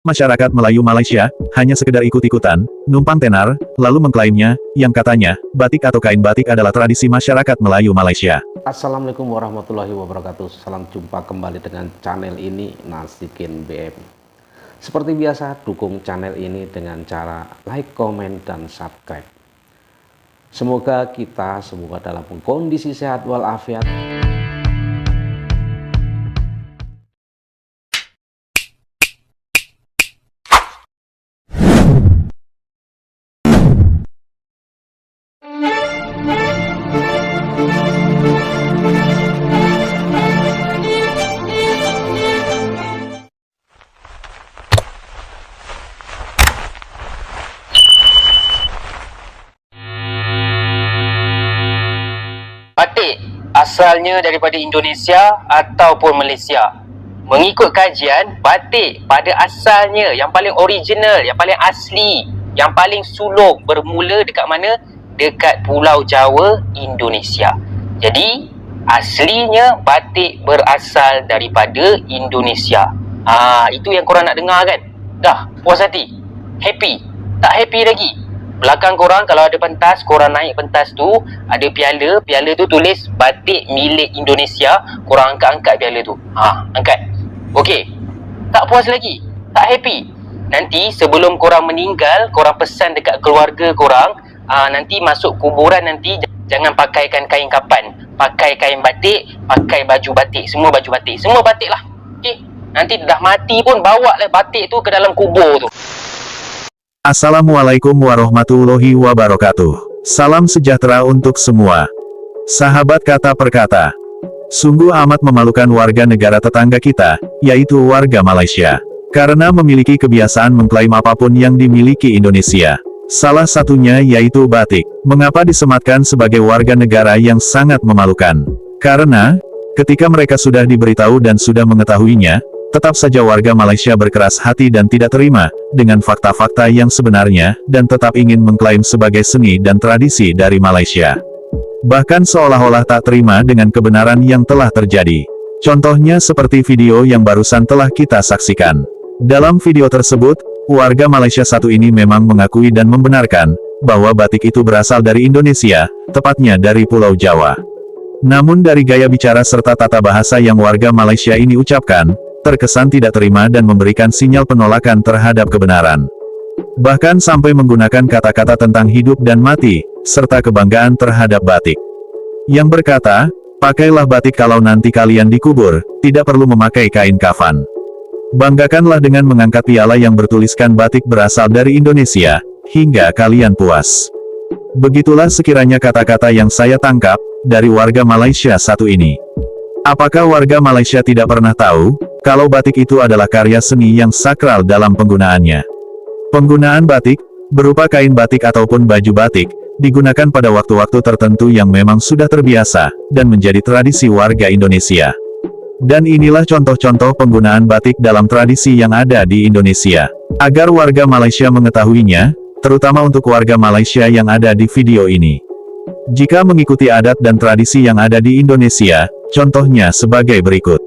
Masyarakat Melayu Malaysia, hanya sekedar ikut-ikutan, numpang tenar, lalu mengklaimnya, yang katanya, batik atau kain batik adalah tradisi masyarakat Melayu Malaysia. Assalamualaikum warahmatullahi wabarakatuh. Salam jumpa kembali dengan channel ini, Nasikin BM. Seperti biasa, dukung channel ini dengan cara like, komen, dan subscribe. Semoga kita semua dalam kondisi sehat walafiat. Batik asalnya daripada Indonesia ataupun Malaysia. Mengikut kajian, batik pada asalnya yang paling original, yang paling asli, yang paling sulung bermula dekat mana? Dekat Pulau Jawa, Indonesia. Jadi, aslinya batik berasal daripada Indonesia. Itu yang korang nak dengar kan? Dah, puas hati? Happy? Tak happy lagi? Belakang korang kalau ada pentas, korang naik pentas tu, ada piala tu tulis batik milik Indonesia, korang angkat piala tu. Angkat. Okey. Tak puas lagi? Tak happy? Nanti sebelum korang meninggal, korang pesan dekat keluarga korang, nanti masuk kuburan nanti jangan pakaikan kain kapan, pakai kain batik, pakai baju batik, semua baju batik. Semua batik lah. Okey. Nanti dah mati pun bawa lah batik tu ke dalam kubur tu. Assalamualaikum warahmatullahi wabarakatuh. Salam sejahtera untuk semua. Sahabat kata per kata. Sungguh amat memalukan warga negara tetangga kita, yaitu warga Malaysia. Karena memiliki kebiasaan mengklaim apapun yang dimiliki Indonesia. Salah satunya yaitu batik. Mengapa disematkan sebagai warga negara yang sangat memalukan? Karena, ketika mereka sudah diberitahu dan sudah mengetahuinya, tetap saja warga Malaysia berkeras hati dan tidak terima dengan fakta-fakta yang sebenarnya, dan tetap ingin mengklaim sebagai seni dan tradisi dari Malaysia. Bahkan seolah-olah tak terima dengan kebenaran yang telah terjadi. Contohnya seperti video yang barusan telah kita saksikan. Dalam video tersebut, warga Malaysia satu ini memang mengakui dan membenarkan bahwa batik itu berasal dari Indonesia, tepatnya dari Pulau Jawa. Namun dari gaya bicara serta tata bahasa yang warga Malaysia ini ucapkan, terkesan tidak terima dan memberikan sinyal penolakan terhadap kebenaran. Bahkan sampai menggunakan kata-kata tentang hidup dan mati, serta kebanggaan terhadap batik. Yang berkata, pakailah batik kalau nanti kalian dikubur, tidak perlu memakai kain kafan. Banggakanlah dengan mengangkat piala yang bertuliskan batik berasal dari Indonesia, hingga kalian puas. Begitulah sekiranya kata-kata yang saya tangkap, dari warga Malaysia satu ini. Apakah warga Malaysia tidak pernah tahu, kalau batik itu adalah karya seni yang sakral dalam penggunaannya? Penggunaan batik, berupa kain batik ataupun baju batik, digunakan pada waktu-waktu tertentu yang memang sudah terbiasa, dan menjadi tradisi warga Indonesia. Dan inilah contoh-contoh penggunaan batik dalam tradisi yang ada di Indonesia. Agar warga Malaysia mengetahuinya, terutama untuk warga Malaysia yang ada di video ini. Jika mengikuti adat dan tradisi yang ada di Indonesia, contohnya sebagai berikut.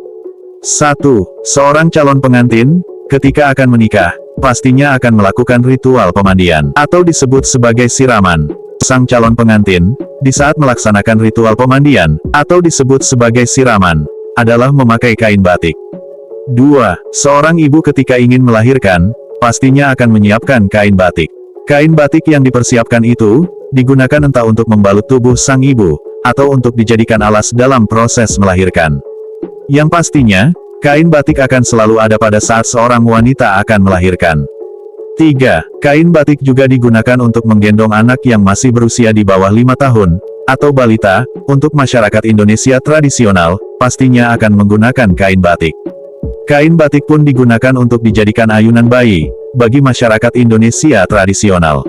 1. Seorang calon pengantin, ketika akan menikah, pastinya akan melakukan ritual pemandian, atau disebut sebagai siraman. Sang calon pengantin, di saat melaksanakan ritual pemandian, atau disebut sebagai siraman, adalah memakai kain batik. 2. Seorang ibu ketika ingin melahirkan, pastinya akan menyiapkan kain batik. Kain batik yang dipersiapkan itu, digunakan entah untuk membalut tubuh sang ibu, atau untuk dijadikan alas dalam proses melahirkan. Yang pastinya, kain batik akan selalu ada pada saat seorang wanita akan melahirkan. 3. Kain batik juga digunakan untuk menggendong anak yang masih berusia di bawah 5 tahun, atau balita. Untuk masyarakat Indonesia tradisional, pastinya akan menggunakan kain batik. Kain batik pun digunakan untuk dijadikan ayunan bayi, bagi masyarakat Indonesia tradisional.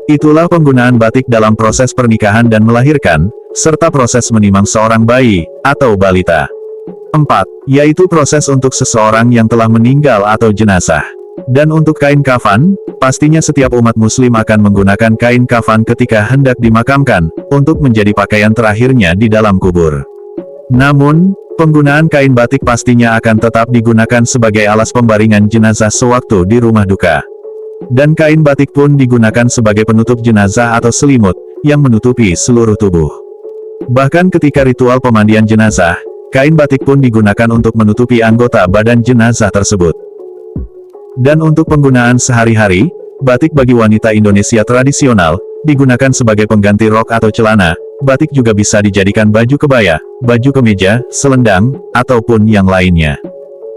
Itulah penggunaan batik dalam proses pernikahan dan melahirkan, serta proses menimang seorang bayi, atau balita. 4. Yaitu proses untuk seseorang yang telah meninggal atau jenazah. Dan untuk kain kafan, pastinya setiap umat muslim akan menggunakan kain kafan ketika hendak dimakamkan, untuk menjadi pakaian terakhirnya di dalam kubur. Namun, Penggunaan kain batik pastinya akan tetap digunakan sebagai alas pembaringan jenazah sewaktu di rumah duka. Dan kain batik pun digunakan sebagai penutup jenazah atau selimut, yang menutupi seluruh tubuh. Bahkan ketika ritual pemandian jenazah, kain batik pun digunakan untuk menutupi anggota badan jenazah tersebut. Dan untuk penggunaan sehari-hari, batik bagi wanita Indonesia tradisional, digunakan sebagai pengganti rok atau celana. Batik juga bisa dijadikan baju kebaya, baju kemeja, selendang, ataupun yang lainnya.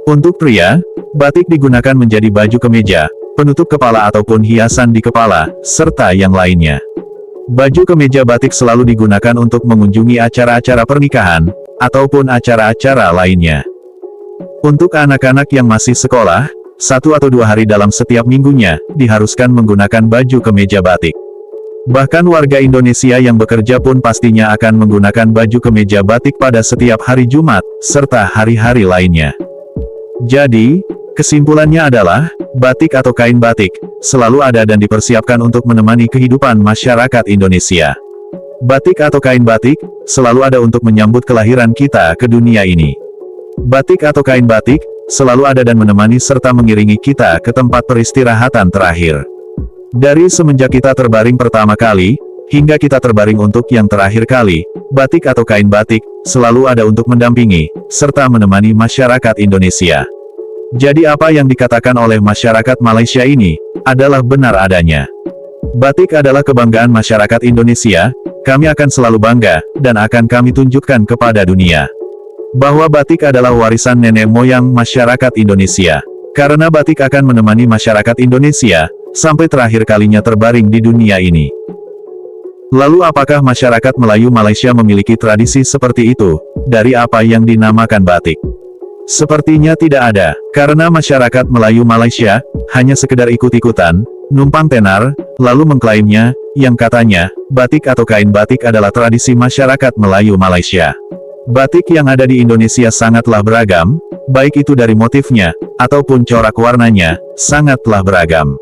Untuk pria, batik digunakan menjadi baju kemeja, penutup kepala ataupun hiasan di kepala, serta yang lainnya. Baju kemeja batik selalu digunakan untuk mengunjungi acara-acara pernikahan, ataupun acara-acara lainnya. Untuk anak-anak yang masih sekolah, 1 atau 2 hari dalam setiap minggunya, diharuskan menggunakan baju kemeja batik. Bahkan warga Indonesia yang bekerja pun pastinya akan menggunakan baju kemeja batik pada setiap hari Jumat, serta hari-hari lainnya. Jadi, kesimpulannya adalah, batik atau kain batik, selalu ada dan dipersiapkan untuk menemani kehidupan masyarakat Indonesia. Batik atau kain batik, selalu ada untuk menyambut kelahiran kita ke dunia ini. Batik atau kain batik, selalu ada dan menemani serta mengiringi kita ke tempat peristirahatan terakhir. Dari semenjak kita terbaring pertama kali, hingga kita terbaring untuk yang terakhir kali, batik atau kain batik, selalu ada untuk mendampingi, serta menemani masyarakat Indonesia. Jadi apa yang dikatakan oleh masyarakat Malaysia ini, adalah benar adanya. Batik adalah kebanggaan masyarakat Indonesia, kami akan selalu bangga, dan akan kami tunjukkan kepada dunia. Bahwa batik adalah warisan nenek moyang masyarakat Indonesia. Karena batik akan menemani masyarakat Indonesia, sampai terakhir kalinya terbaring di dunia ini. Lalu apakah masyarakat Melayu Malaysia memiliki tradisi seperti itu, dari apa yang dinamakan batik? Sepertinya tidak ada, karena masyarakat Melayu Malaysia, hanya sekedar ikut-ikutan, numpang tenar, lalu mengklaimnya, yang katanya, batik atau kain batik adalah tradisi masyarakat Melayu Malaysia. Batik yang ada di Indonesia sangatlah beragam, baik itu dari motifnya, ataupun corak warnanya, sangatlah beragam.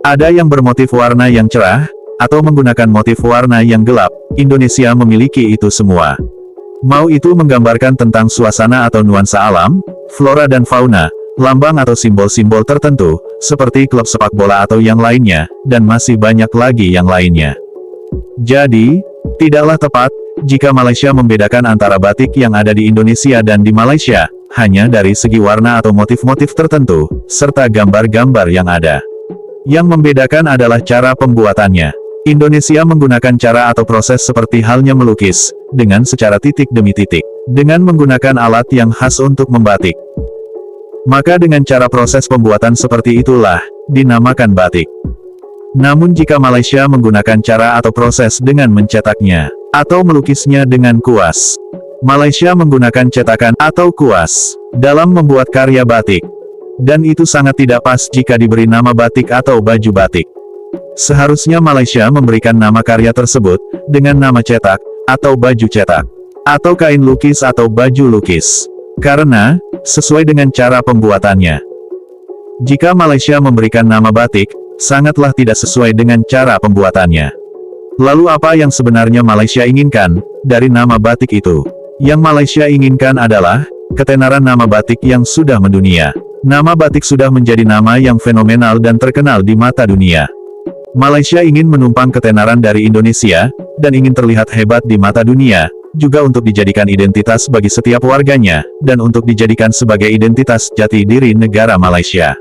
Ada yang bermotif warna yang cerah, atau menggunakan motif warna yang gelap, Indonesia memiliki itu semua. Mau itu menggambarkan tentang suasana atau nuansa alam, flora dan fauna, lambang atau simbol-simbol tertentu, seperti klub sepak bola atau yang lainnya, dan masih banyak lagi yang lainnya. Jadi, tidaklah tepat, jika Malaysia membedakan antara batik yang ada di Indonesia dan di Malaysia, hanya dari segi warna atau motif-motif tertentu, serta gambar-gambar yang ada. Yang membedakan adalah cara pembuatannya. Indonesia menggunakan cara atau proses seperti halnya melukis, dengan secara titik demi titik, dengan menggunakan alat yang khas untuk membatik. Maka dengan cara proses pembuatan seperti itulah, dinamakan batik. Namun jika Malaysia menggunakan cara atau proses dengan mencetaknya, atau melukisnya dengan kuas, Malaysia menggunakan cetakan atau kuas, dalam membuat karya batik. Dan itu sangat tidak pas jika diberi nama batik atau baju batik. Seharusnya Malaysia memberikan nama karya tersebut, dengan nama cetak, atau baju cetak, atau kain lukis atau baju lukis. Karena, sesuai dengan cara pembuatannya. Jika Malaysia memberikan nama batik, sangatlah tidak sesuai dengan cara pembuatannya. Lalu apa yang sebenarnya Malaysia inginkan, dari nama batik itu? Yang Malaysia inginkan adalah, ketenaran nama batik yang sudah mendunia. Nama batik sudah menjadi nama yang fenomenal dan terkenal di mata dunia. Malaysia ingin menumpang ketenaran dari Indonesia, dan ingin terlihat hebat di mata dunia, juga untuk dijadikan identitas bagi setiap warganya, dan untuk dijadikan sebagai identitas jati diri negara Malaysia.